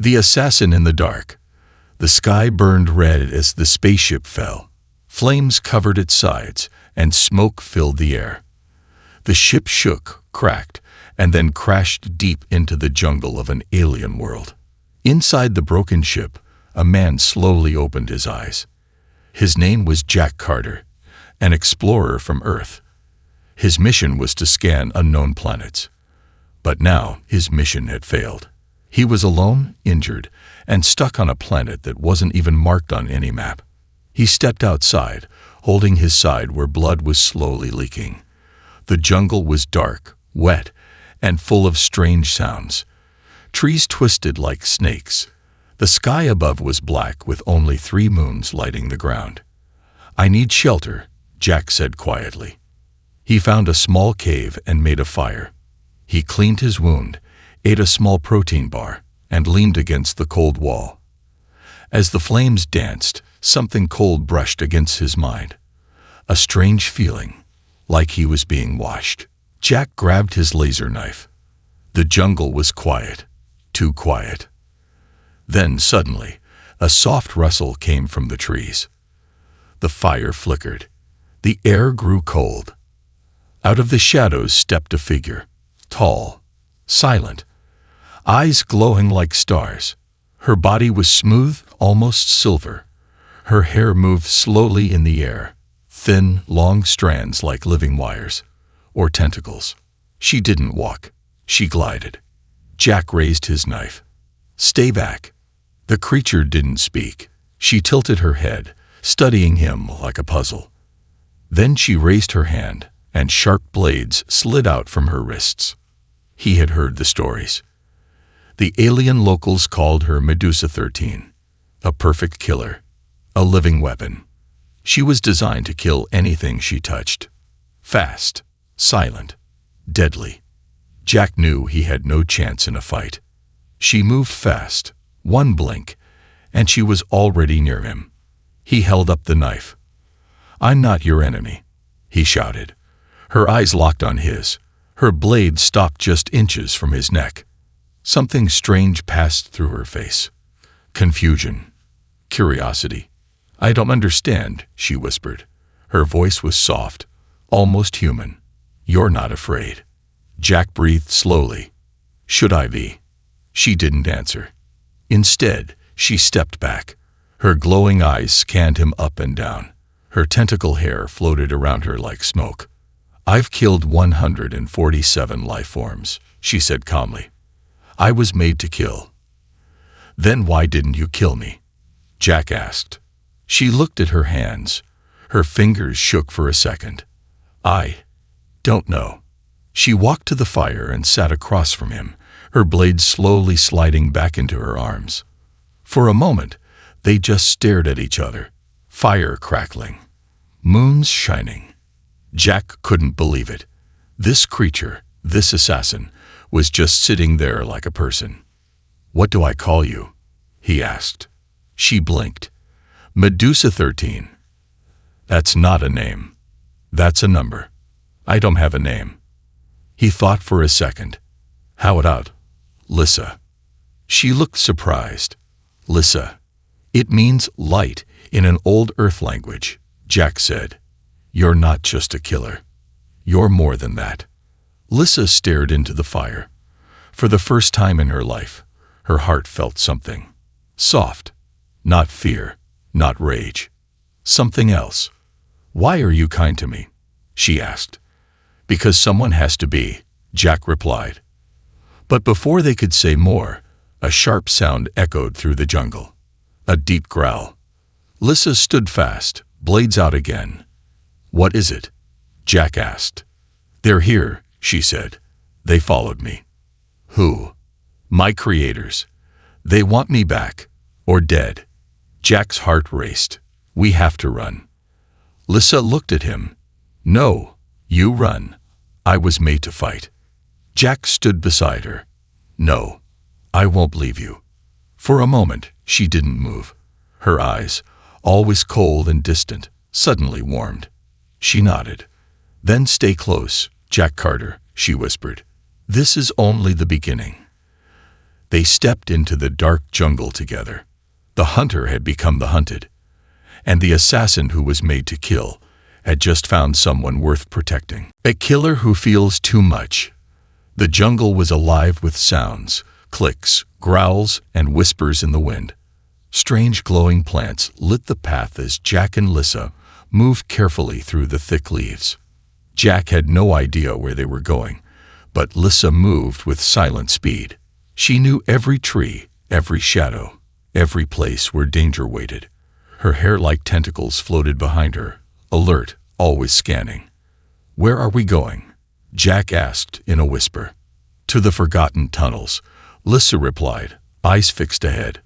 The assassin in the dark. The sky burned red as the spaceship fell. Flames covered its sides, and smoke filled the air. The ship shook, cracked, and then crashed deep into the jungle of an alien world. Inside the broken ship, a man slowly opened his eyes. His name was Jack Carter, an explorer from Earth. His mission was to scan unknown planets. But now his mission had failed. He was alone, injured, and stuck on a planet that wasn't even marked on any map. He stepped outside, holding his side where blood was slowly leaking. The jungle was dark, wet, and full of strange sounds. Trees twisted like snakes. The sky above was black with only 3 moons lighting the ground. "I need shelter," Jack said quietly. He found a small cave and made a fire. He cleaned his wound, ate a small protein bar, and leaned against the cold wall. As the flames danced, something cold brushed against his mind. A strange feeling, like he was being washed. Jack grabbed his laser knife. The jungle was quiet, too quiet. Then suddenly, a soft rustle came from the trees. The fire flickered. The air grew cold. Out of the shadows stepped a figure, tall, silent, eyes glowing like stars. Her body was smooth, almost silver. Her hair moved slowly in the air, thin, long strands like living wires, or tentacles. She didn't walk. She glided. Jack raised his knife. "Stay back." The creature didn't speak. She tilted her head, studying him like a puzzle. Then she raised her hand, and sharp blades slid out from her wrists. He had heard the stories. The alien locals called her Medusa 13, a perfect killer, a living weapon. She was designed to kill anything she touched. Fast, silent, deadly. Jack knew he had no chance in a fight. She moved fast, one blink, and she was already near him. He held up the knife. "I'm not your enemy," he shouted. Her eyes locked on his. Her blade stopped just inches from his neck. Something strange passed through her face. Confusion. Curiosity. "I don't understand," she whispered. Her voice was soft, almost human. "You're not afraid." Jack breathed slowly. "Should I be?" She didn't answer. Instead, she stepped back. Her glowing eyes scanned him up and down. Her tentacle hair floated around her like smoke. "I've killed 147 life forms," she said calmly. "I was made to kill." "Then why didn't you kill me?" Jack asked. She looked at her hands. Her fingers shook for a second. "I don't know." She walked to the fire and sat across from him, her blade slowly sliding back into her arms. For a moment, they just stared at each other, fire crackling, moons shining. Jack couldn't believe it. This creature, this assassin, was just sitting there like a person. "What do I call you?" he asked. She blinked. "Medusa 13. That's not a name. That's a number. I don't have a name." He thought for a second. "How about Lissa?" She looked surprised. "Lissa. It means light in an old Earth language," Jack said. "You're not just a killer. You're more than that." Lissa stared into the fire. For the first time in her life, her heart felt something. Soft. Not fear, not rage. Something else. "Why are you kind to me?" she asked. "Because someone has to be," Jack replied. But before they could say more, a sharp sound echoed through the jungle. A deep growl. Lissa stood fast, blades out again. "What is it?" Jack asked. "They're here," she said. "They followed me." "Who?" "My creators. They want me back, or dead." Jack's heart raced. "We have to run." Lissa looked at him. "No, you run. I was made to fight." Jack stood beside her. "No, I won't leave you." For a moment, she didn't move. Her eyes, always cold and distant, suddenly warmed. She nodded. "Then stay close, Jack Carter," she whispered. "This is only the beginning." They stepped into the dark jungle together. The hunter had become the hunted, and the assassin who was made to kill had just found someone worth protecting. A killer who feels too much. The jungle was alive with sounds, clicks, growls, and whispers in the wind. Strange glowing plants lit the path as Jack and Lissa moved carefully through the thick leaves. Jack had no idea where they were going, but Lissa moved with silent speed. She knew every tree, every shadow, every place where danger waited. Her hair like tentacles floated behind her, alert, always scanning. "Where are we going?" Jack asked in a whisper. "To the forgotten tunnels," Lissa replied, eyes fixed ahead.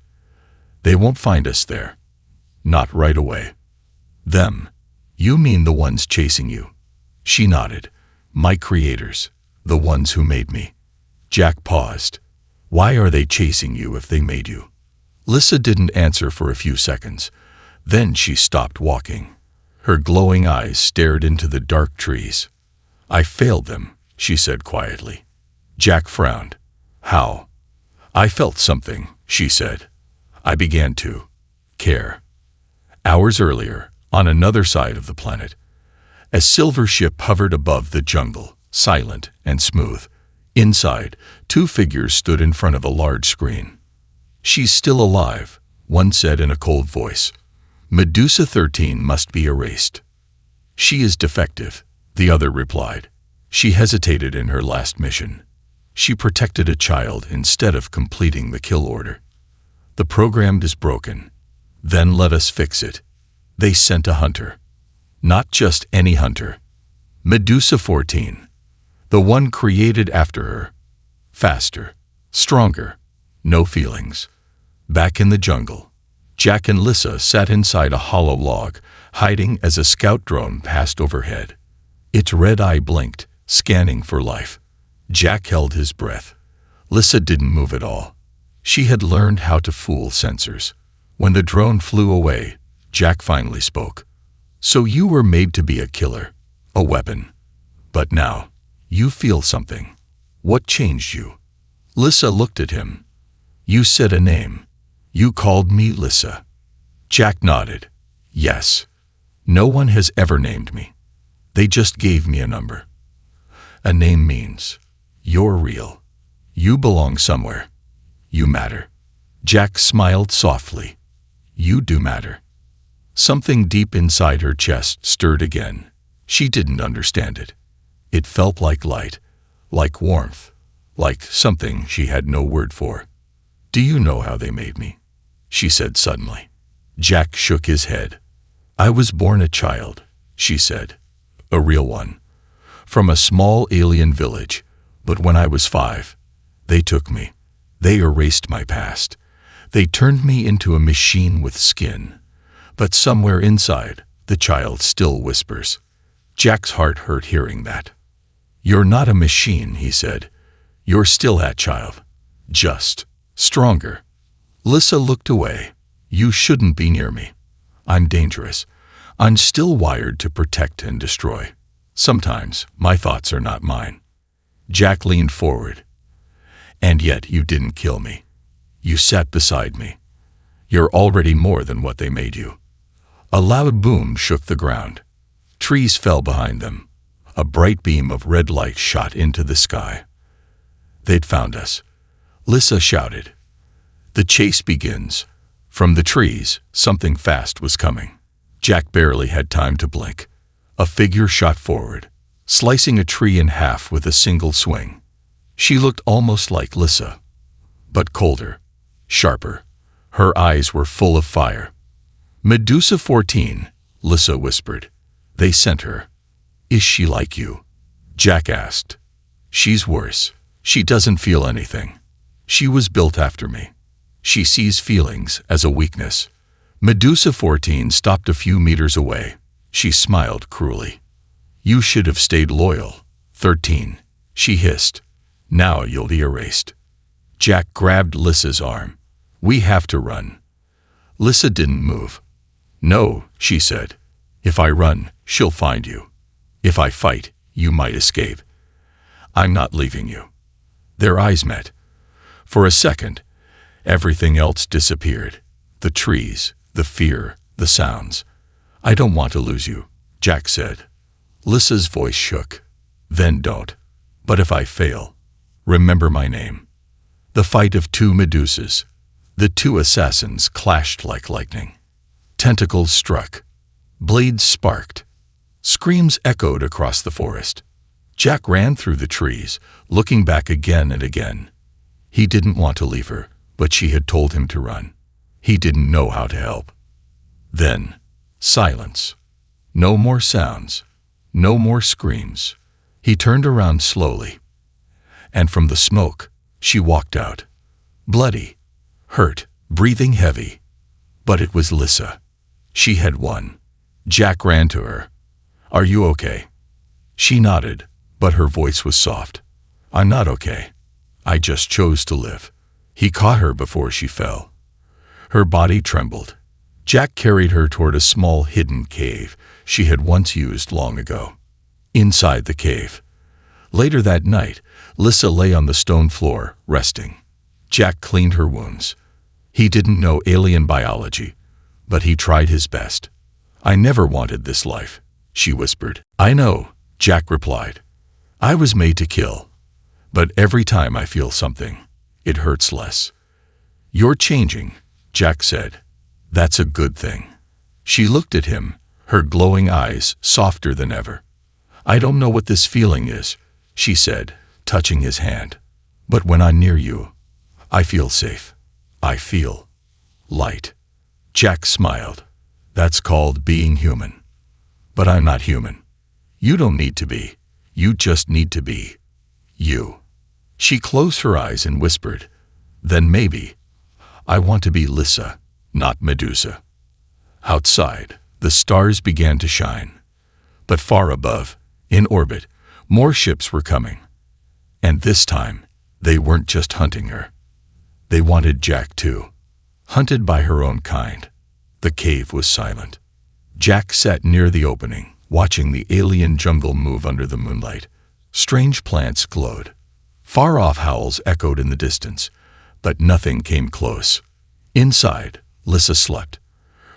"They won't find us there. Not right away." "Them? You mean the ones chasing you?" She nodded. "My creators, the ones who made me." Jack paused. "Why are they chasing you if they made you?" Lissa didn't answer for a few seconds. Then she stopped walking. Her glowing eyes stared into the dark trees. "I failed them," she said quietly. Jack frowned. "How?" "I felt something," she said. "I began to care." Hours earlier, on another side of the planet, a silver ship hovered above the jungle, silent and smooth. Inside, two figures stood in front of a large screen. "She's still alive," one said in a cold voice. "Medusa 13 must be erased." "She is defective," the other replied. "She hesitated in her last mission. She protected a child instead of completing the kill order. The program is broken. Then let us fix it." They sent a hunter. Not just any hunter. Medusa 14. The one created after her. Faster. Stronger. No feelings. Back in the jungle, Jack and Lissa sat inside a hollow log, hiding as a scout drone passed overhead. Its red eye blinked, scanning for life. Jack held his breath. Lissa didn't move at all. She had learned how to fool sensors. When the drone flew away, Jack finally spoke. "So you were made to be a killer, a weapon. But now, you feel something. What changed you?" Lissa looked at him. "You said a name. You called me Lissa." Jack nodded. "Yes. No one has ever named me. They just gave me a number. A name means you're real. You belong somewhere. You matter." Jack smiled softly. "You do matter." Something deep inside her chest stirred again. She didn't understand it. It felt like light, like warmth, like something she had no word for. "Do you know how they made me?" she said suddenly. Jack shook his head. "I was born a child," she said. "A real one. From a small alien village. But when I was 5, they took me. They erased my past. They turned me into a machine with skin. But somewhere inside, the child still whispers." Jack's heart hurt hearing that. "You're not a machine," he said. "You're still that child. Just stronger." Lissa looked away. "You shouldn't be near me. I'm dangerous. I'm still wired to protect and destroy. Sometimes my thoughts are not mine." Jack leaned forward. "And yet you didn't kill me. You sat beside me. You're already more than what they made you." A loud boom shook the ground. Trees fell behind them. A bright beam of red light shot into the sky. "They'd found us," Lissa shouted. "The chase begins." From the trees, something fast was coming. Jack barely had time to blink. A figure shot forward, slicing a tree in half with a single swing. She looked almost like Lissa, but colder, sharper. Her eyes were full of fire. "Medusa 14, Lissa whispered. "They sent her." "Is she like you?" Jack asked. "She's worse. She doesn't feel anything. She was built after me. She sees feelings as a weakness." Medusa 14 stopped a few meters away. She smiled cruelly. "You should have stayed loyal, 13, she hissed. "Now you'll be erased." Jack grabbed Lissa's arm. "We have to run." Lissa didn't move. "No," she said. "If I run, she'll find you. If I fight, you might escape. I'm not leaving you." Their eyes met. For a second, everything else disappeared. The trees, the fear, the sounds. "I don't want to lose you," Jack said. Lissa's voice shook. "Then don't. But if I fail, remember my name." The fight of two Medusas. The two assassins clashed like lightning. Tentacles struck. Blades sparked. Screams echoed across the forest. Jack ran through the trees, looking back again and again. He didn't want to leave her, but she had told him to run. He didn't know how to help. Then, silence. No more sounds. No more screams. He turned around slowly. And from the smoke, she walked out. Bloody, hurt, breathing heavy. But it was Lissa. She had won. Jack ran to her. "Are you okay?" She nodded, but her voice was soft. "I'm not okay. I just chose to live." He caught her before she fell. Her body trembled. Jack carried her toward a small hidden cave she had once used long ago. Inside the cave. Later that night, Lissa lay on the stone floor, resting. Jack cleaned her wounds. He didn't know alien biology, but he tried his best. "I never wanted this life," she whispered. "I know," Jack replied. "I was made to kill. But every time I feel something, it hurts less." "You're changing," Jack said. "That's a good thing." She looked at him, her glowing eyes softer than ever. "I don't know what this feeling is," she said, touching his hand. "But when I'm near you, I feel safe. I feel light." Jack smiled. "That's called being human." "But I'm not human." "You don't need to be. You just need to be you." She closed her eyes and whispered, "Then maybe I want to be Lissa, not Medusa." Outside, the stars began to shine. But far above, in orbit, more ships were coming. And this time, they weren't just hunting her. They wanted Jack too. Hunted by her own kind. The cave was silent. Jack sat near the opening, watching the alien jungle move under the moonlight. Strange plants glowed. Far-off howls echoed in the distance, but nothing came close. Inside, Lissa slept.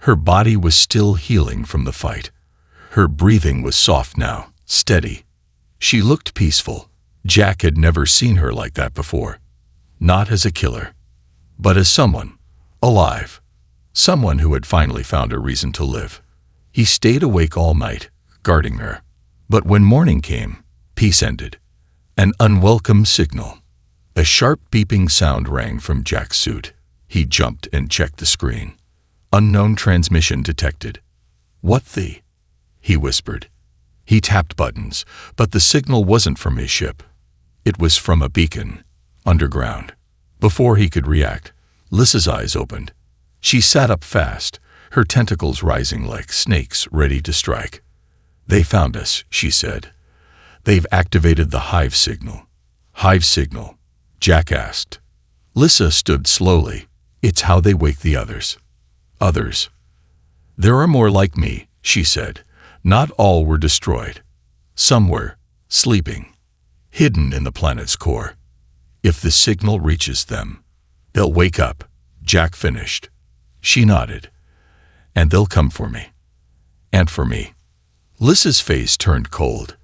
Her body was still healing from the fight. Her breathing was soft now, steady. She looked peaceful. Jack had never seen her like that before. Not as a killer, but as someone, alive. Someone who had finally found a reason to live. He stayed awake all night, guarding her. But when morning came, peace ended. An unwelcome signal. A sharp beeping sound rang from Jack's suit. He jumped and checked the screen. Unknown transmission detected. "What the?" he whispered. He tapped buttons, but the signal wasn't from his ship. It was from a beacon, underground. Before he could react, Lissa's eyes opened. She sat up fast, her tentacles rising like snakes ready to strike. "They found us," she said. "They've activated the hive signal." "Hive signal?" Jack asked. Lissa stood slowly. "It's how they wake the others." "Others?" "There are more like me," she said. "Not all were destroyed. Some were sleeping, hidden in the planet's core. If the signal reaches them, they'll wake up," Jack finished. She nodded. "And they'll come for me. And for me." Lissa's face turned cold.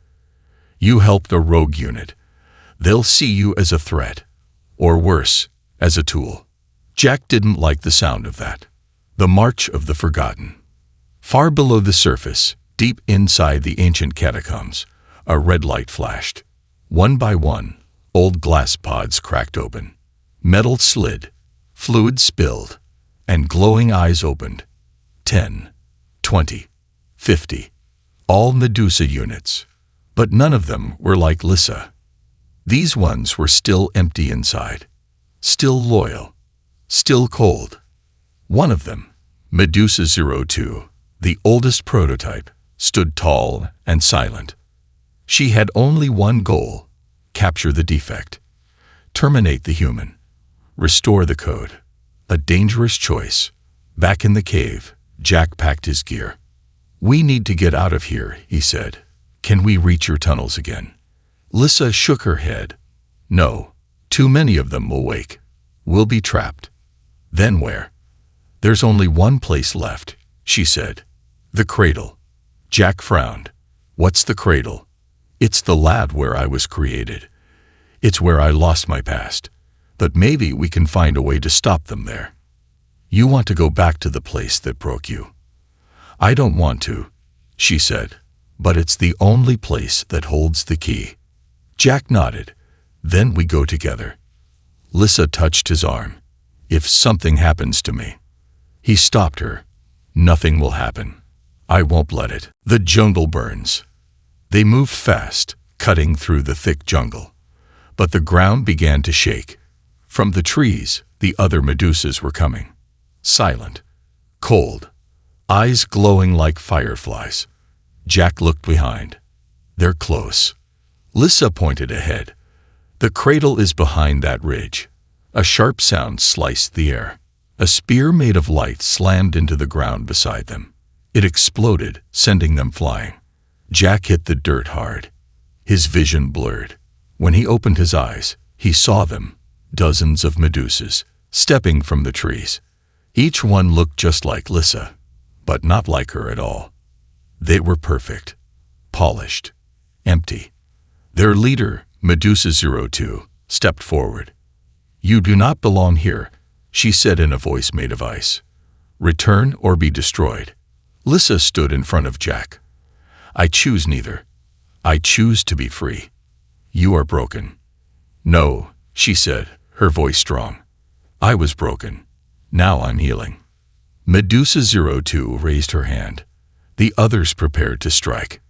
"You helped a rogue unit. They'll see you as a threat. Or worse, as a tool." Jack didn't like the sound of that. The March of the Forgotten. Far below the surface, deep inside the ancient catacombs, a red light flashed. One by one, old glass pods cracked open. Metal slid, fluid spilled, and glowing eyes opened. 10, 20, 50. All Medusa units. But none of them were like Lissa. These ones were still empty inside. Still loyal. Still cold. One of them, Medusa 02, the oldest prototype, stood tall and silent. She had only one goal: capture the defect. Terminate the human. Restore the code. A dangerous choice. Back in the cave, Jack packed his gear. "We need to get out of here," he said. "Can we reach your tunnels again?" Lissa shook her head. "No, too many of them will wake." We'll be trapped. Then where? There's only one place left, she said. The cradle. Jack frowned. What's the cradle? It's the lab where I was created. It's where I lost my past. But maybe we can find a way to stop them there. You want to go back to the place that broke you. I don't want to, she said, but it's the only place that holds the key. Jack nodded. Then we go together. Lissa touched his arm. If something happens to me. He stopped her. Nothing will happen. I won't let it. The jungle burns. They moved fast, cutting through the thick jungle. But the ground began to shake. From the trees, the other Medusas were coming. Silent. Cold. Eyes glowing like fireflies. Jack looked behind. They're close. Lissa pointed ahead. The cradle is behind that ridge. A sharp sound sliced the air. A spear made of light slammed into the ground beside them. It exploded, sending them flying. Jack hit the dirt hard. His vision blurred. When he opened his eyes, he saw them, dozens of Medusas, stepping from the trees. Each one looked just like Lissa, but not like her at all. They were perfect, polished, empty. Their leader, Medusa-02, stepped forward. You do not belong here, she said in a voice made of ice. Return or be destroyed. Lissa stood in front of Jack. I choose neither. I choose to be free. You are broken. No, she said, her voice strong. I was broken. Now I'm healing. Medusa-02 raised her hand. The others prepared to strike.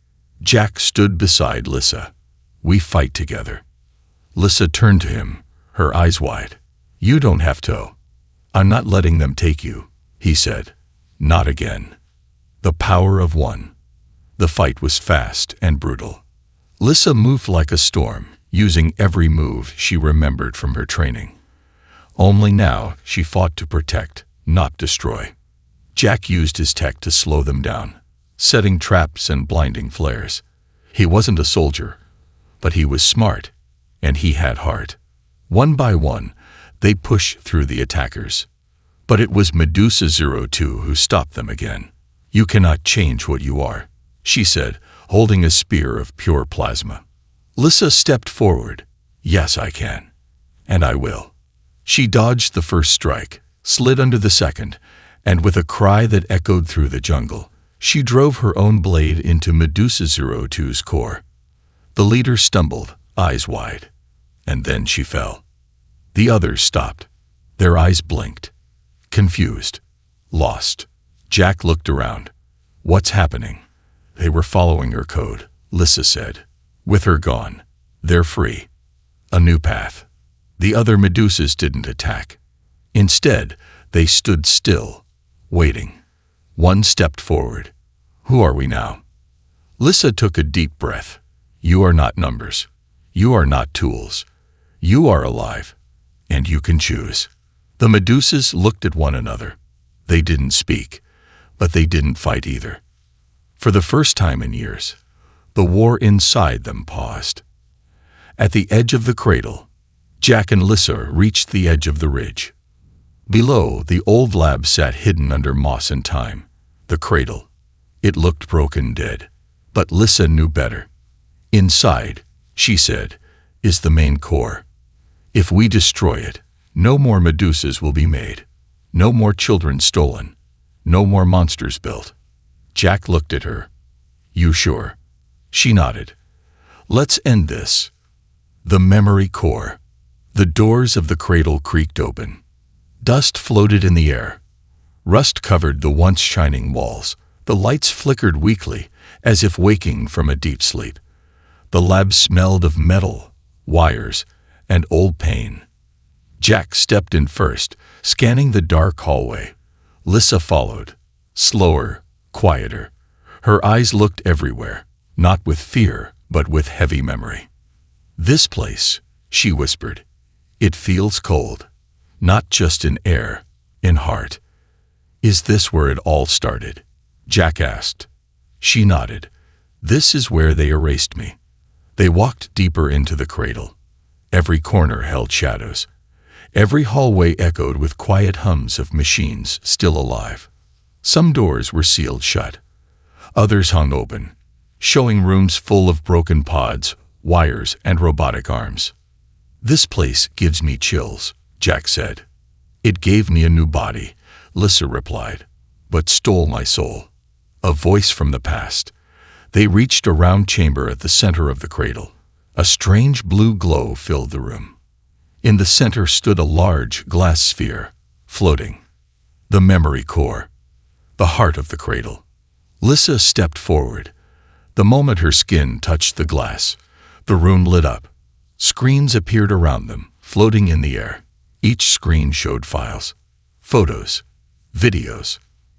Jack stood beside Lissa. We fight together. Lissa turned to him, her eyes wide. You don't have to. I'm not letting them take you, he said. Not again. The power of one. The fight was fast and brutal. Lissa moved like a storm, using every move she remembered from her training. Only now she fought to protect, not destroy. Jack used his tech to slow them down, setting traps and blinding flares. He wasn't a soldier, but he was smart, and he had heart. One by one, they pushed through the attackers. But it was Medusa-02 who stopped them again. You cannot change what you are, she said, holding a spear of pure plasma. Lissa stepped forward. Yes, I can. And I will. She dodged the first strike, slid under the second, and with a cry that echoed through the jungle, she drove her own blade into Medusa-02's core. The leader stumbled, eyes wide. And then she fell. The others stopped. Their eyes blinked. Confused. Lost. Jack looked around. What's happening? They were following her code, Lissa said. With her gone, they're free. A new path. The other Medusas didn't attack. Instead, they stood still, waiting. One stepped forward. Who are we now? Lissa took a deep breath. You are not numbers. You are not tools. You are alive, and you can choose. The Medusas looked at one another. They didn't speak, but they didn't fight either. For the first time in years, the war inside them paused. At the edge of the cradle, Jack and Lissa reached the edge of the ridge. Below, the old lab sat hidden under moss and thyme. The cradle. It looked broken dead, but Lissa knew better. Inside, she said, is the main core. If we destroy it, no more Medusas will be made. No more children stolen. No more monsters built. Jack looked at her. You sure? She nodded. Let's end this. The memory core. The doors of the cradle creaked open. Dust floated in the air. Rust covered the once shining walls. The lights flickered weakly, as if waking from a deep sleep. The lab smelled of metal, wires, and old pain. Jack stepped in first, scanning the dark hallway. Lissa followed, slower, quieter. Her eyes looked everywhere, not with fear, but with heavy memory. This place, she whispered. It feels cold, not just in air, in heart. Is this where it all started? Jack asked. She nodded. This is where they erased me. They walked deeper into the cradle. Every corner held shadows. Every hallway echoed with quiet hums of machines still alive. Some doors were sealed shut. Others hung open, showing rooms full of broken pods, wires, and robotic arms. "This place gives me chills," Jack said. "It gave me a new body," Lissa replied, "but stole my soul." A voice from the past. They reached a round chamber at the center of the cradle. A strange blue glow filled the room. In the center stood a large glass sphere, floating. The memory core. The heart of the cradle. Lissa stepped forward. The moment her skin touched the glass, the room lit up. Screens appeared around them, floating in the air. Each screen showed files, photos, videos,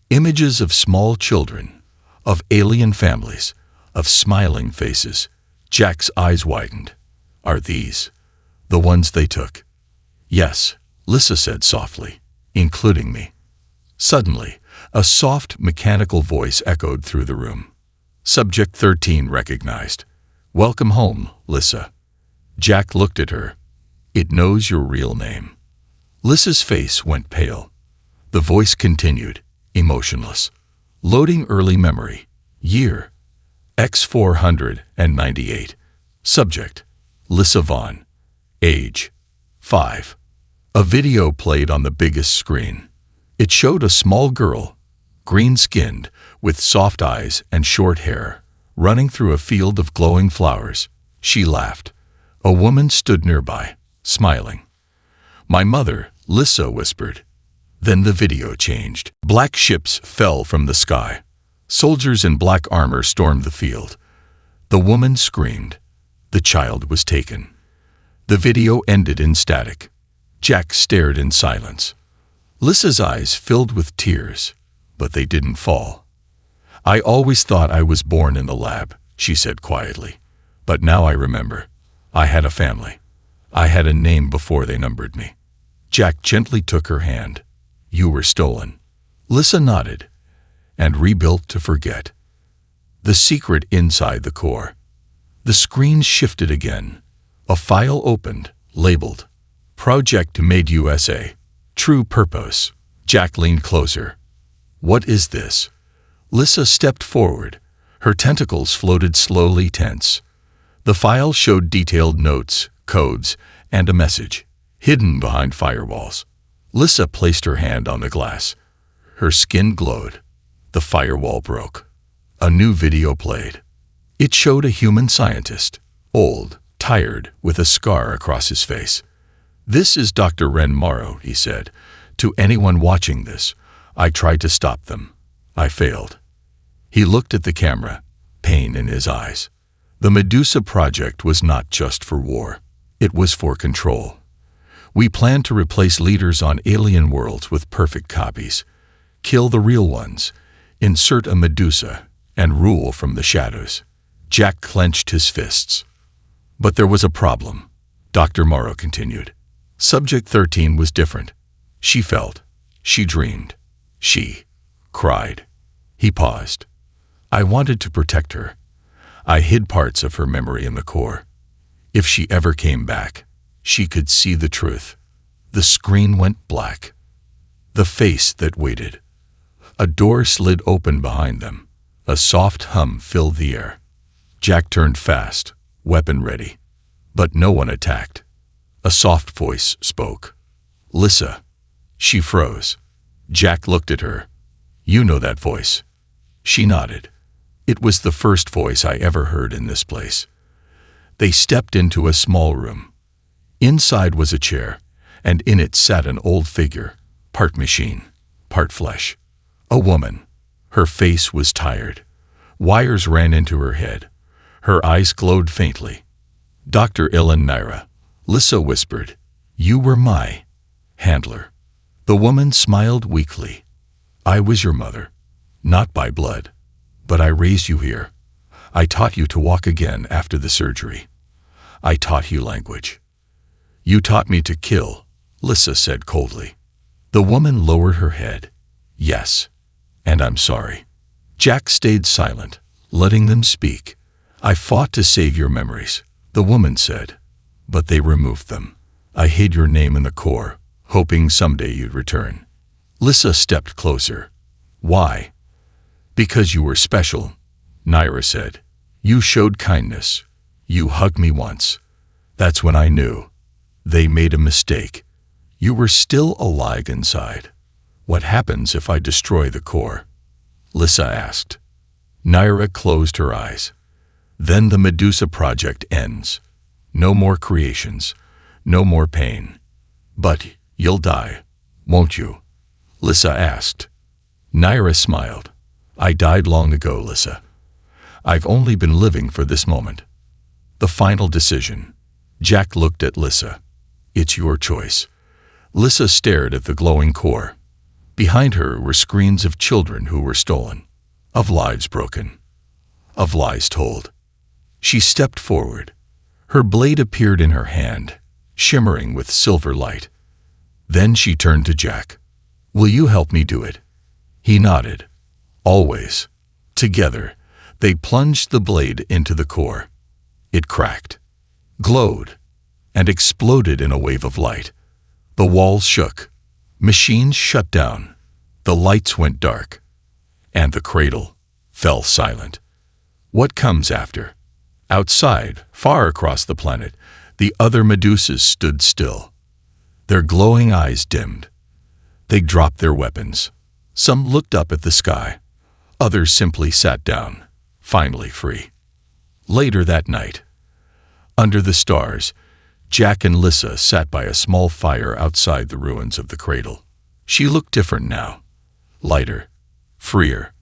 images of small children, of alien families, of smiling faces. Jack's eyes widened. "Are these the ones they took?" "Yes," Lissa said softly, "including me." Suddenly, a soft, mechanical voice echoed through the room. Subject 13 recognized. "Welcome home, Lissa." Jack looked at her. "It knows your real name." Lissa's face went pale. The voice continued, emotionless. "Loading early memory. Year: X498. Subject: Lissa Vaughn. Age: 5. A video played on the biggest screen. It showed a small girl, green-skinned, with soft eyes and short hair, running through a field of glowing flowers. She laughed. A woman stood nearby, smiling. "My mother," Lissa whispered. Then the video changed. Black ships fell from the sky. Soldiers in black armor stormed the field. The woman screamed. The child was taken. The video ended in static. Jack stared in silence. Lissa's eyes filled with tears, but they didn't fall. "I always thought I was born in the lab," she said quietly. "But now I remember. I had a family. I had a name before they numbered me." Jack gently took her hand. "You were stolen." Lissa nodded, and rebuilt to forget. The secret inside the core. The screen shifted again. A file opened, labeled, "Project Medusa. True Purpose." Jack leaned closer. "What is this?" Lissa stepped forward. Her tentacles floated slowly, tense. The file showed detailed notes, codes, and a message, hidden behind firewalls. Lissa placed her hand on the glass. Her skin glowed. The firewall broke. A new video played. It showed a human scientist, old, tired, with a scar across his face. "This is Dr. Ren Morrow," he said. "To anyone watching this, I tried to stop them. I failed." He looked at the camera, pain in his eyes. The Medusa project was not just for war. It was for control. We planned to replace leaders on alien worlds with perfect copies, kill the real ones, insert a Medusa, and rule from the shadows. Jack clenched his fists. "But there was a problem," Dr. Morrow continued. "Subject 13 was different. She felt. She dreamed. She cried." He paused. "I wanted to protect her. I hid parts of her memory in the core. If she ever came back, she could see the truth." The screen went black. The face that waited. A door slid open behind them. A soft hum filled the air. Jack turned fast, weapon ready. But no one attacked. A soft voice spoke. "Lissa." She froze. Jack looked at her. "You know that voice." She nodded. It was the first voice I ever heard in this place. They stepped into a small room. Inside was a chair, and in it sat an old figure, part machine, part flesh. A woman. Her face was tired. Wires ran into her head. Her eyes glowed faintly. "Dr. Ilan Naira," Lissa whispered. "You were my handler." The woman smiled weakly. "I was your mother, not by blood, but I raised you here. I taught you to walk again after the surgery. I taught you language." "You taught me to kill," Lissa said coldly. The woman lowered her head. "Yes, and I'm sorry." Jack stayed silent, letting them speak. "I fought to save your memories," the woman said, "but they removed them. I hid your name in the core, hoping someday you'd return. Lissa stepped closer. Why? Because you were special, Naira said. You showed kindness. You hugged me once. That's when I knew. They made a mistake. You were still alive inside. What happens if I destroy the core? Lissa asked. Naira closed her eyes. Then the Medusa project ends. No more creations. No more pain. But you'll die, won't you? Lissa asked. Naira smiled. I died long ago, Lissa. I've only been living for this moment. The final decision. Jack looked at Lissa. It's your choice. Lissa stared at the glowing core. Behind her were screens of children who were stolen, of lives broken, of lies told. She stepped forward. Her blade appeared in her hand, shimmering with silver light. Then she turned to Jack. Will you help me do it? He nodded. Always. Together, they plunged the blade into the core. It cracked, glowed, and exploded in a wave of light. The walls shook. Machines shut down. The lights went dark. And the cradle fell silent. What comes after? Outside, far across the planet, the other Medusas stood still. Their glowing eyes dimmed. They dropped their weapons. Some looked up at the sky. Others simply sat down, finally free. Later that night, under the stars, Jack and Lissa sat by a small fire outside the ruins of the cradle. She looked different now. Lighter, freer.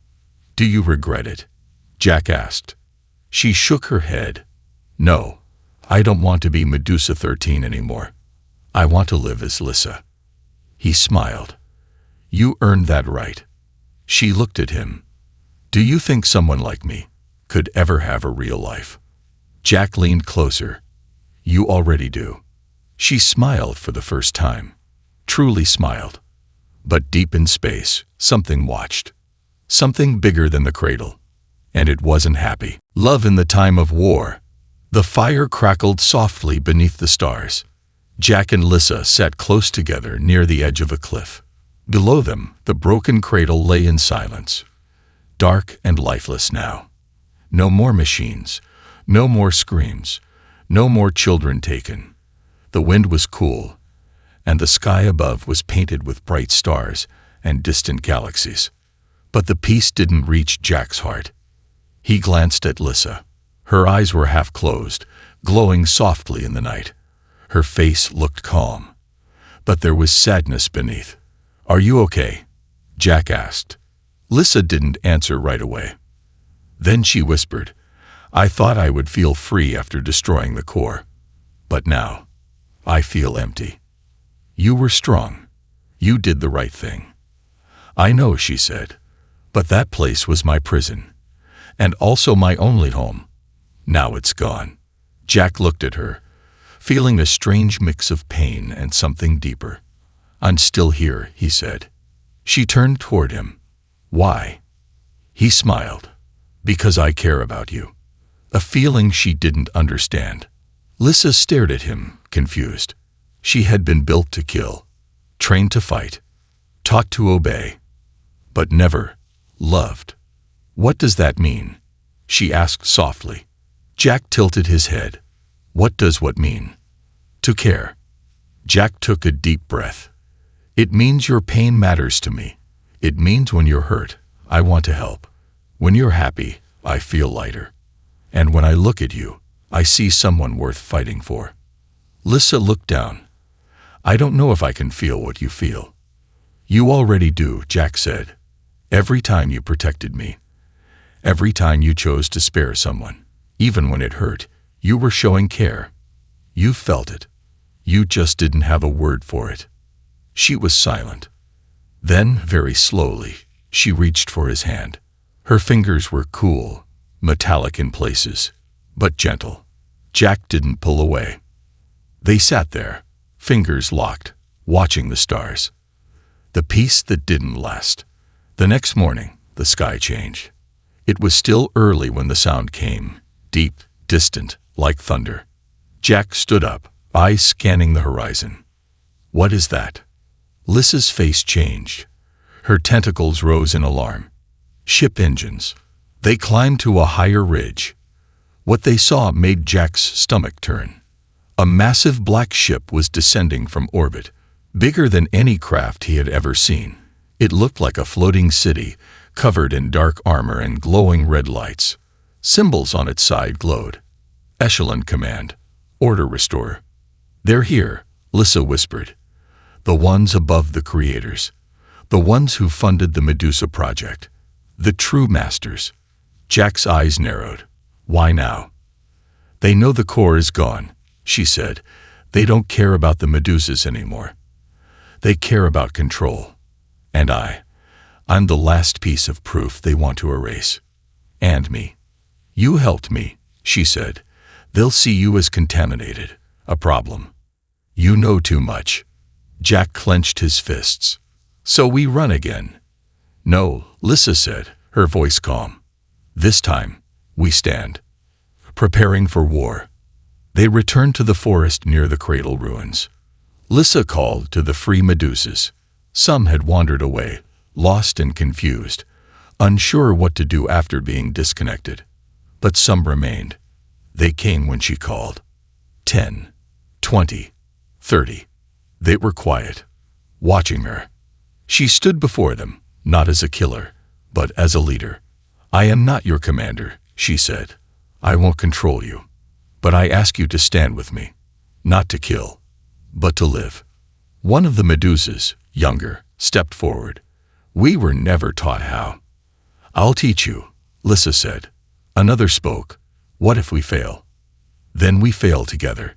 Do you regret it? Jack asked. She shook her head. No, I don't want to be Medusa 13 anymore. I want to live as Lissa. He smiled. You earned that right. She looked at him. Do you think someone like me could ever have a real life? Jack leaned closer. You already do. She smiled for the first time. Truly smiled. But deep in space, something watched. Something bigger than the cradle. And it wasn't happy. Love in the time of war. The fire crackled softly beneath the stars. Jack and Lissa sat close together near the edge of a cliff. Below them, the broken cradle lay in silence. Dark and lifeless now. No more machines. No more screams. No more children taken. The wind was cool, and the sky above was painted with bright stars and distant galaxies. But the peace didn't reach Jack's heart. He glanced at Lissa. Her eyes were half closed, glowing softly in the night. Her face looked calm, but there was sadness beneath. Are you okay? Jack asked. Lissa didn't answer right away. Then she whispered, I thought I would feel free after destroying the core. But now, I feel empty. You were strong. You did the right thing. I know, she said, but that place was my prison, and also my only home. Now it's gone. Jack looked at her, feeling a strange mix of pain and something deeper. I'm still here, he said. She turned toward him. Why? He smiled. Because I care about you. A feeling she didn't understand. Lissa stared at him, confused. She had been built to kill, trained to fight, taught to obey, but never loved. What does that mean? She asked softly. Jack tilted his head. What does what mean? To care. Jack took a deep breath. It means your pain matters to me. It means when you're hurt, I want to help. When you're happy, I feel lighter. And when I look at you, I see someone worth fighting for. Lissa looked down. I don't know if I can feel what you feel. You already do, Jack said. Every time you protected me. Every time you chose to spare someone. Even when it hurt, you were showing care. You felt it. You just didn't have a word for it. She was silent. Then, very slowly, she reached for his hand. Her fingers were cool, metallic in places, but gentle. Jack didn't pull away. They sat there, fingers locked, watching the stars. The peace that didn't last. The next morning, the sky changed. It was still early when the sound came, deep, distant, like thunder. Jack stood up, eyes scanning the horizon. What is that? Lissa's face changed. Her tentacles rose in alarm. Ship engines. They climbed to a higher ridge. What they saw made Jack's stomach turn. A massive black ship was descending from orbit, bigger than any craft he had ever seen. It looked like a floating city, covered in dark armor and glowing red lights. Symbols on its side glowed. Echelon Command. Order Restore. "They're here," Lissa whispered. "The ones above the creators. The ones who funded the Medusa project. The true masters." Jack's eyes narrowed. "Why now?" "They know the core is gone," she said. "They don't care about the Medusas anymore. They care about control. And I'm the last piece of proof they want to erase. And me. You helped me," she said. "They'll see you as contaminated, a problem. You know too much." Jack clenched his fists. "So we run again?" "No," Lissa said, her voice calm. "This time, we stand. Preparing for war." They returned to the forest near the cradle ruins. Lissa called to the free Medusas. Some had wandered away, lost and confused, unsure what to do after being disconnected. But some remained. They came when she called. 10, 20, 30. They were quiet, watching her. She stood before them, not as a killer, but as a leader. "I am not your commander," she said. "I won't control you. But I ask you to stand with me, not to kill, but to live." One of the Medusas, younger, stepped forward. "We were never taught how." "I'll teach you," Lissa said. Another spoke. "What if we fail?" "Then we fail together.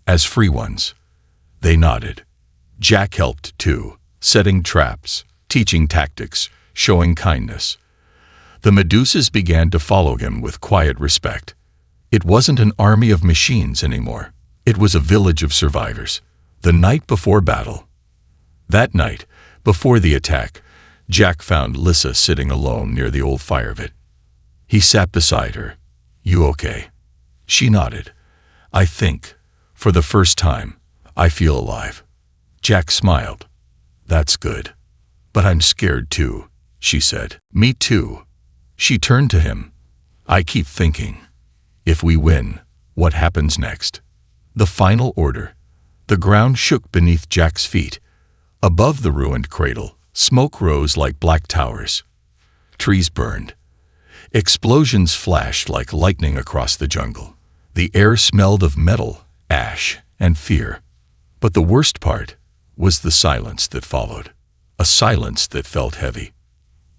As free ones." They nodded. Jack helped too, setting traps, teaching tactics, showing kindness. The Medusas began to follow him with quiet respect. It wasn't an army of machines anymore. It was a village of survivors. The night before battle. That night, before the attack, Jack found Lissa sitting alone near the old fire pit. He sat beside her. "You okay?" She nodded. "I think, for the first time, I feel alive." Jack smiled. "That's good. But I'm scared too," she said. "Me too." She turned to him. "I keep thinking, if we win, what happens next?" The final order. The ground shook beneath Jack's feet. Above the ruined cradle, smoke rose like black towers. Trees burned. Explosions flashed like lightning across the jungle. The air smelled of metal, ash, and fear. But the worst part was the silence that followed. A silence that felt heavy.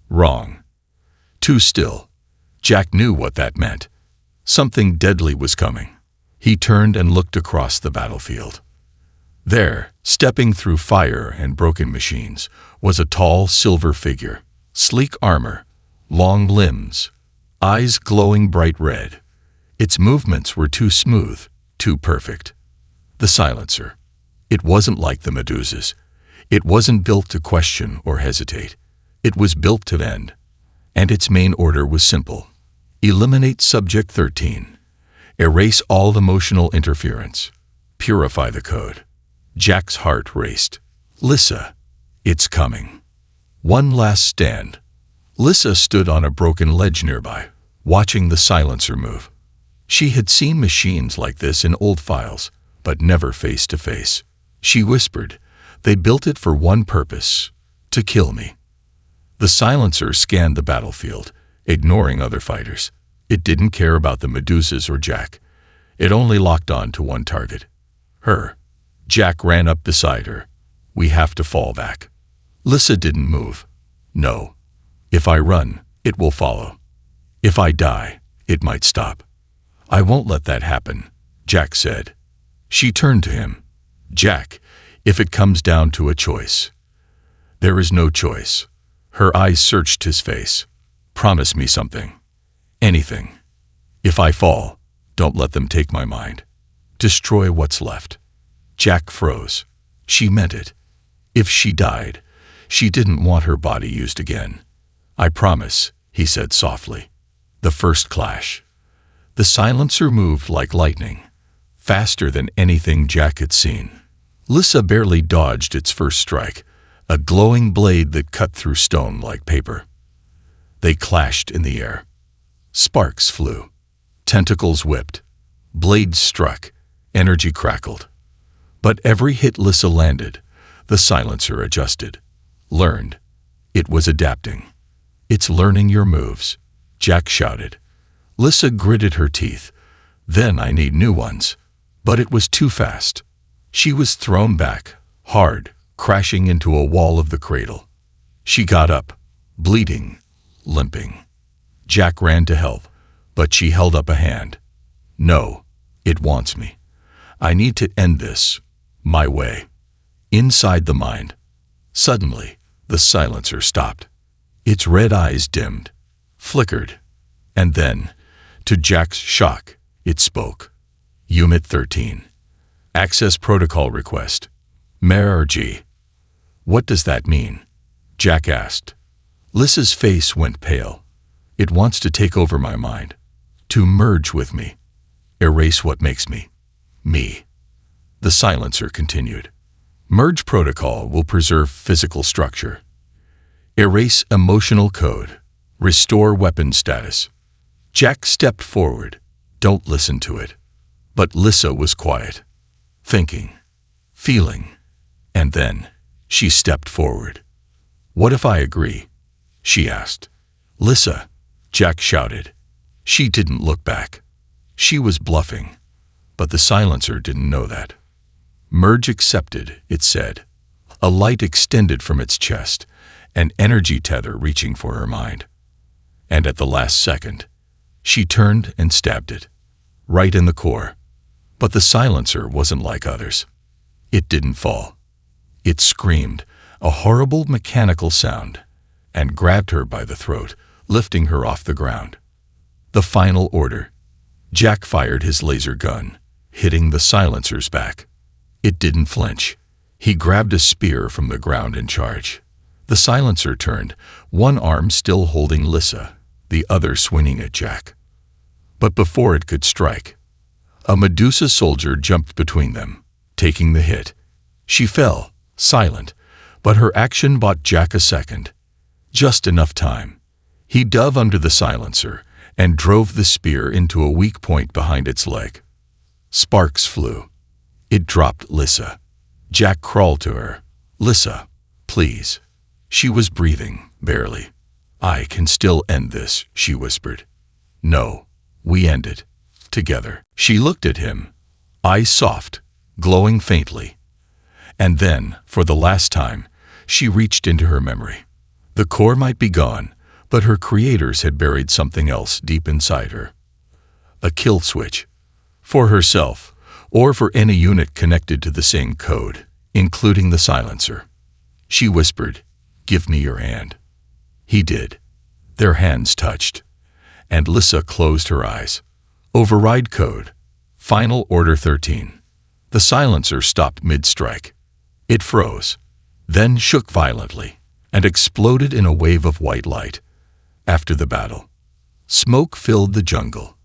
Wrong. Too still. Jack knew what that meant. Something deadly was coming. He turned and looked across the battlefield. There, stepping through fire and broken machines, was a tall silver figure. Sleek armor, long limbs, eyes glowing bright red. Its movements were too smooth, too perfect. The silencer. It wasn't like the Medusas. It wasn't built to question or hesitate. It was built to end. And its main order was simple. Eliminate Subject 13. Erase all emotional interference. Purify the code. Jack's heart raced. Lissa, it's coming. One last stand. Lissa stood on a broken ledge nearby, watching the silencer move. She had seen machines like this in old files, but never face to face. She whispered, "They built it for one purpose, to kill me." The silencer scanned the battlefield, ignoring other fighters. It didn't care about the Medusas or Jack. It only locked on to one target. Her. Jack ran up beside her. "We have to fall back." Lissa didn't move. "No. If I run, it will follow. If I die, it might stop." "I won't let that happen," Jack said. She turned to him. "Jack, if it comes down to a choice." "There is no choice." Her eyes searched his face. "Promise me something. Anything. If I fall, don't let them take my mind. Destroy what's left." Jack froze. She meant it. If she died, she didn't want her body used again. "I promise," he said softly. The first clash. The silencer moved like lightning, faster than anything Jack had seen. Lissa barely dodged its first strike, a glowing blade that cut through stone like paper. They clashed in the air. Sparks flew. Tentacles whipped. Blades struck. Energy crackled. But every hit Lissa landed, the silencer adjusted. Learned. It was adapting. It's learning your moves, Jack shouted. Lissa gritted her teeth. Then I need new ones. But it was too fast. She was thrown back, hard, crashing into a wall of the cradle. She got up, bleeding, limping. Jack ran to help, but she held up a hand. No, it wants me. I need to end this, my way. Inside the mind. Suddenly, the silencer stopped. Its red eyes dimmed, flickered, and then, to Jack's shock, it spoke. Unit 13. Access Protocol Request. Mer G. What does that mean? Jack asked. Lissa's face went pale. It wants to take over my mind. To merge with me. Erase what makes me. Me. The silencer continued. Merge protocol will preserve physical structure. Erase emotional code. Restore weapon status. Jack stepped forward. Don't listen to it. But Lissa was quiet. Thinking. Feeling. And then, she stepped forward. What if I agree? She asked. Lissa, Jack shouted. She didn't look back. She was bluffing. But the silencer didn't know that. Merge accepted, it said. A light extended from its chest, an energy tether reaching for her mind. And at the last second, she turned and stabbed it. Right in the core. But the silencer wasn't like others. It didn't fall. It screamed, a horrible mechanical sound, and grabbed her by the throat, lifting her off the ground. The final order. Jack fired his laser gun, hitting the silencer's back. It didn't flinch. He grabbed a spear from the ground in charge. The silencer turned, one arm still holding Lissa, the other swinging at Jack. But before it could strike, a Medusa soldier jumped between them, taking the hit. She fell, silent, but her action bought Jack a second. Just enough time. He dove under the silencer and drove the spear into a weak point behind its leg. Sparks flew. It dropped Lissa. Jack crawled to her. Lissa, please. She was breathing, barely. I can still end this, she whispered. No, we end it. Together. She looked at him, eyes soft, glowing faintly. And then, for the last time, she reached into her memory. The core might be gone, but her creators had buried something else deep inside her. A kill switch. For herself, or for any unit connected to the same code, including the silencer. She whispered, "Give me your hand." He did. Their hands touched, and Lissa closed her eyes. Override code. Final Order 13. The silencer stopped mid-strike. It froze, then shook violently, and exploded in a wave of white light. After the battle, smoke filled the jungle.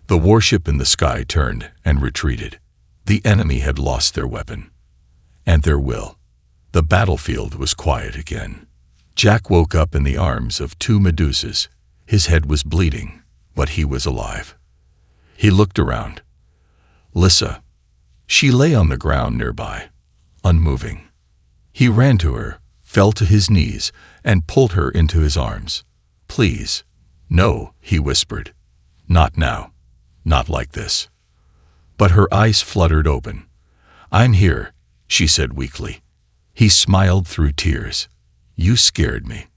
The warship in the sky turned and retreated. The enemy had lost their weapon. And their will. The battlefield was quiet again. Jack woke up in the arms of two Medusas. His head was bleeding, but he was alive. He looked around. Lissa. She lay on the ground nearby, unmoving. He ran to her, fell to his knees, and pulled her into his arms. Please. No, he whispered. Not now. Not like this. But her eyes fluttered open. I'm here, she said weakly. He smiled through tears. You scared me.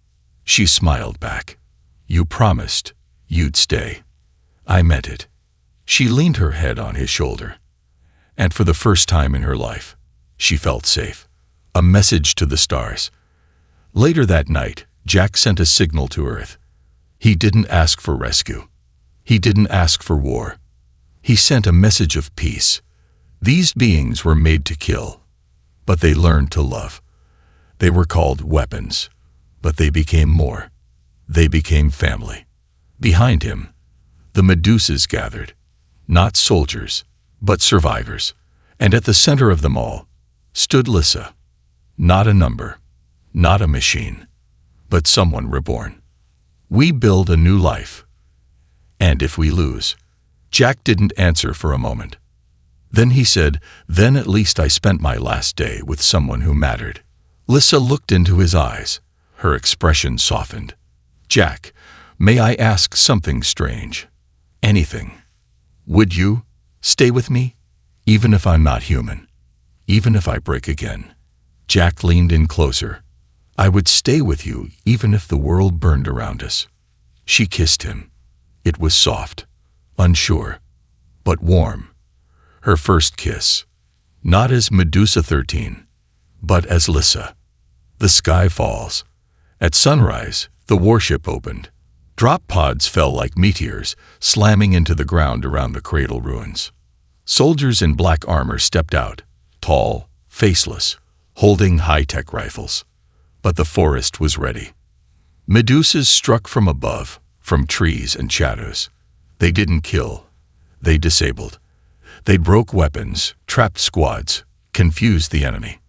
She smiled back. You promised you'd stay. I meant it. She leaned her head on his shoulder. And for the first time in her life, she felt safe. A message to the stars. Later that night, Jack sent a signal to Earth. He didn't ask for rescue. He didn't ask for war. He sent a message of peace. These beings were made to kill, but they learned to love. They were called weapons, but they became more. They became family. Behind him, the Medusas gathered. Not soldiers, but survivors. And at the center of them all stood Lissa. Not a number, Not a machine, but someone reborn. We build a new life. And if we lose? Jack didn't answer for a moment. Then he said, then at least I spent my last day with someone who mattered. Lissa looked into his eyes. Her expression softened. Jack, may I ask something strange? Anything. Would you stay with me? Even if I'm not human. Even if I break again. Jack leaned in closer. I would stay with you even if the world burned around us. She kissed him. It was soft, unsure, but warm. Her first kiss. Not as Medusa 13, but as Lissa. The sky falls. At sunrise, the warship opened. Drop pods fell like meteors, slamming into the ground around the cradle ruins. Soldiers in black armor stepped out, tall, faceless, holding high-tech rifles. But the forest was ready. Medusas struck from above, from trees and shadows. They didn't kill. They disabled. They broke weapons, trapped squads, confused the enemy.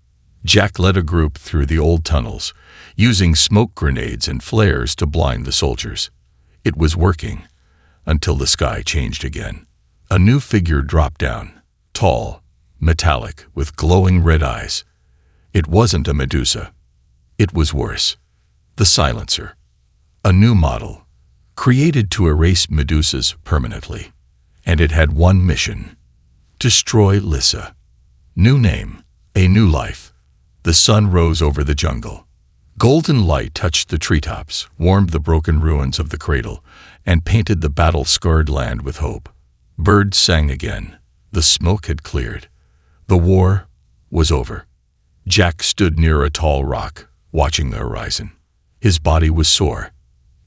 Jack led a group through the old tunnels, using smoke grenades and flares to blind the soldiers. It was working, until the sky changed again. A new figure dropped down, tall, metallic, with glowing red eyes. It wasn't a Medusa. It was worse. The Silencer. A new model, created to erase Medusas permanently. And it had one mission. Destroy Lissa. New name, a new life. The sun rose over the jungle. Golden light touched the treetops, warmed the broken ruins of the cradle, and painted the battle-scarred land with hope. Birds sang again. The smoke had cleared. The war was over. Jack stood near a tall rock, watching the horizon. His body was sore,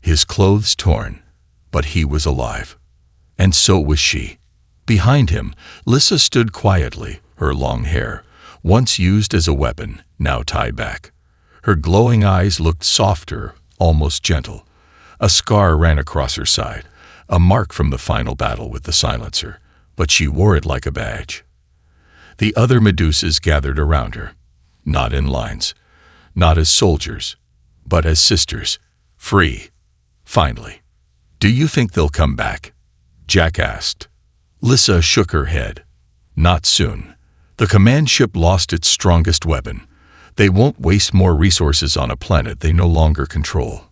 his clothes torn, but he was alive. And so was she. Behind him, Lissa stood quietly, her long hair, once used as a weapon, now tied back. Her glowing eyes looked softer, almost gentle. A scar ran across her side, a mark from the final battle with the Silencer, but she wore it like a badge. The other Medusas gathered around her, not in lines, not as soldiers, but as sisters, free, finally. Do you think they'll come back? Jack asked. Lissa shook her head. Not soon. The command ship lost its strongest weapon. They won't waste more resources on a planet they no longer control.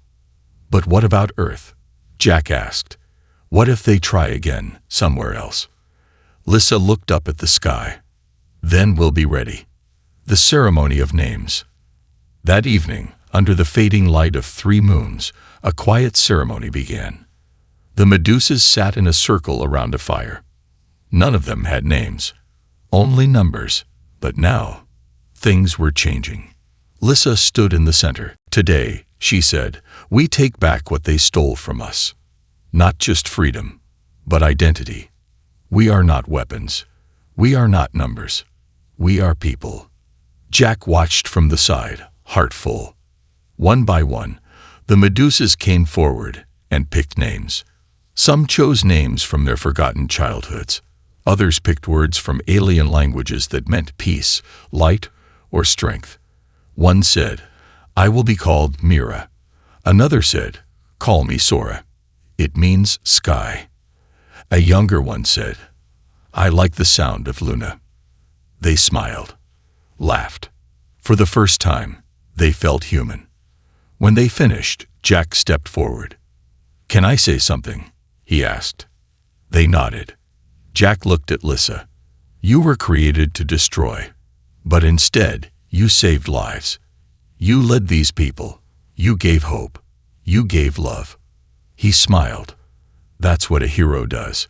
But what about Earth? Jack asked. What if they try again, somewhere else? Lissa looked up at the sky. Then we'll be ready. The ceremony of names. That evening, under the fading light of 3 moons, a quiet ceremony began. The Medusas sat in a circle around a fire. None of them had names, only numbers. But now, things were changing. Lissa stood in the center. Today, she said, we take back what they stole from us. Not just freedom, but identity. We are not weapons. We are not numbers. We are people. Jack watched from the side, heart full. One by one, the Medusas came forward and picked names. Some chose names from their forgotten childhoods. Others picked words from alien languages that meant peace, light, or strength. One said, I will be called Mira. Another said, call me Sora. It means sky. A younger one said, I like the sound of Luna. They smiled, laughed. For the first time, they felt human. When they finished, Jack stepped forward. Can I say something? He asked. They nodded. Jack looked at Lissa. You were created to destroy, but instead, you saved lives. You led these people. You gave hope. You gave love. He smiled. That's what a hero does.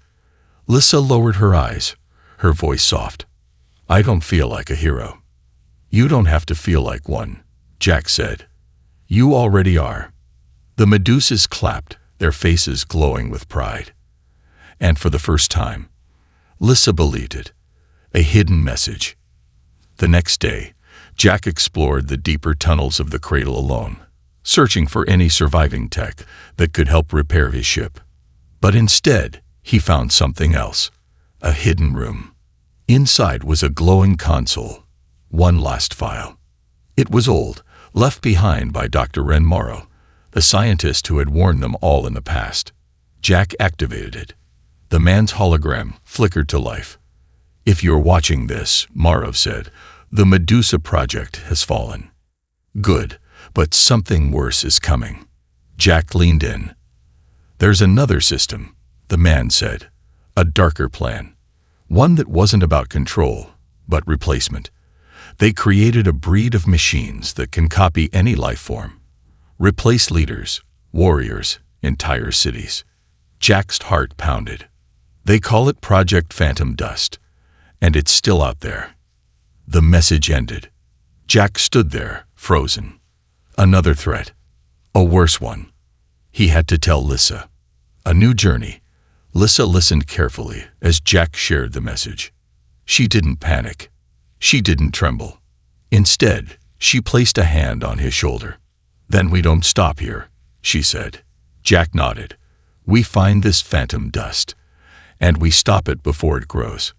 Lissa lowered her eyes, her voice soft. I don't feel like a hero. You don't have to feel like one, Jack said. You already are. The Medusas clapped, their faces glowing with pride. And for the first time, Lissa believed it, a hidden message. The next day, Jack explored the deeper tunnels of the cradle alone, searching for any surviving tech that could help repair his ship. But instead, he found something else, a hidden room. Inside was a glowing console, one last file. It was old, left behind by Dr. Ren Morrow, the scientist who had warned them all in the past. Jack activated it. The man's hologram flickered to life. "If you're watching this," Morrow said, "the Medusa project has fallen." "Good, but something worse is coming." Jack leaned in. "There's another system," the man said. "A darker plan. One that wasn't about control, but replacement. They created a breed of machines that can copy any life form. Replace leaders, warriors, entire cities." Jack's heart pounded. "They call it Project Phantom Dust, and it's still out there." The message ended. Jack stood there, frozen. Another threat. A worse one. He had to tell Lissa. A new journey. Lissa listened carefully as Jack shared the message. She didn't panic. She didn't tremble. Instead, she placed a hand on his shoulder. "Then we don't stop here," she said. Jack nodded. "We find this phantom dust, and we stop it before it grows."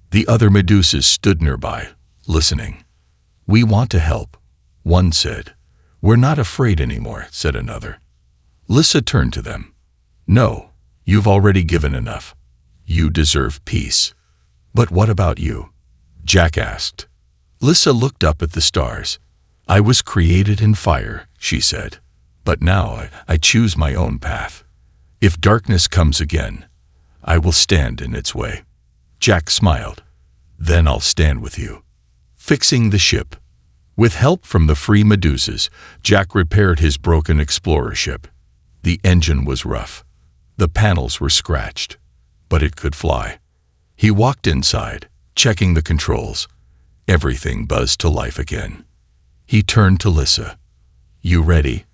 The other Medusas stood nearby, listening. "We want to help," one said. "We're not afraid anymore," said another. Lissa turned to them. "No, you've already given enough. You deserve peace." "But what about you?" Jack asked. Lissa looked up at the stars. "I was created in fire," she said. "But now I choose my own path. If darkness comes again, I will stand in its way." Jack smiled. "Then I'll stand with you." Fixing the ship. With help from the free Medusas, Jack repaired his broken explorer ship. The engine was rough. The panels were scratched, but it could fly. He walked inside, checking the controls. Everything buzzed to life again. He turned to Lissa. "You ready?"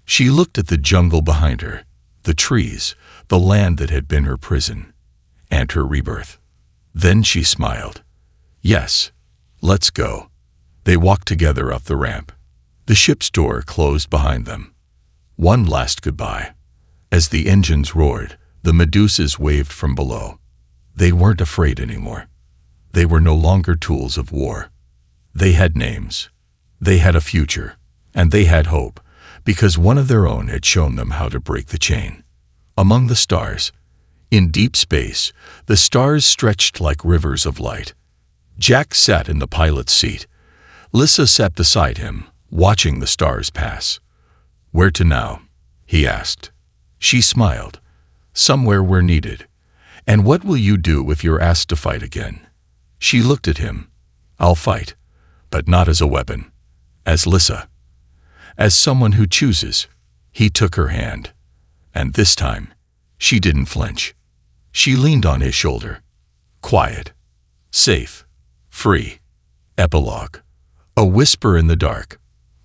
She looked at the jungle behind her, the trees, the land that had been her prison, and her rebirth. Then she smiled. "Yes, let's go." They walked together up the ramp. The ship's door closed behind them. One last goodbye. As the engines roared, the Medusas waved from below. They weren't afraid anymore. They were no longer tools of war. They had names. They had a future. And they had hope, because one of their own had shown them how to break the chain. Among the stars, in deep space, the stars stretched like rivers of light. Jack sat in the pilot's seat. Lissa sat beside him, watching the stars pass. "Where to now?" he asked. She smiled. "Somewhere we're needed." "And what will you do if you're asked to fight again?" She looked at him. "I'll fight, but not as a weapon. As Lissa. As someone who chooses." He took her hand. And this time, she didn't flinch. She leaned on his shoulder. Quiet. Safe. Free. Epilogue. A whisper in the dark.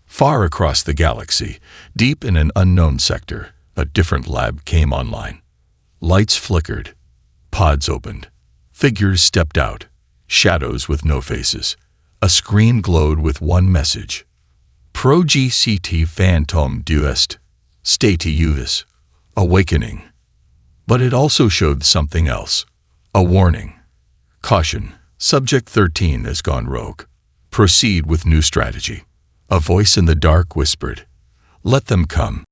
Far across the galaxy, deep in an unknown sector, a different lab came online. Lights flickered. Pods opened. Figures stepped out. Shadows with no faces. A screen glowed with one message. Pro-GCT Phantom Duest. Stay to Uvis. Awakening. But it also showed something else. A warning. Caution. Subject 13 has gone rogue. Proceed with new strategy. A voice in the dark whispered, "Let them come."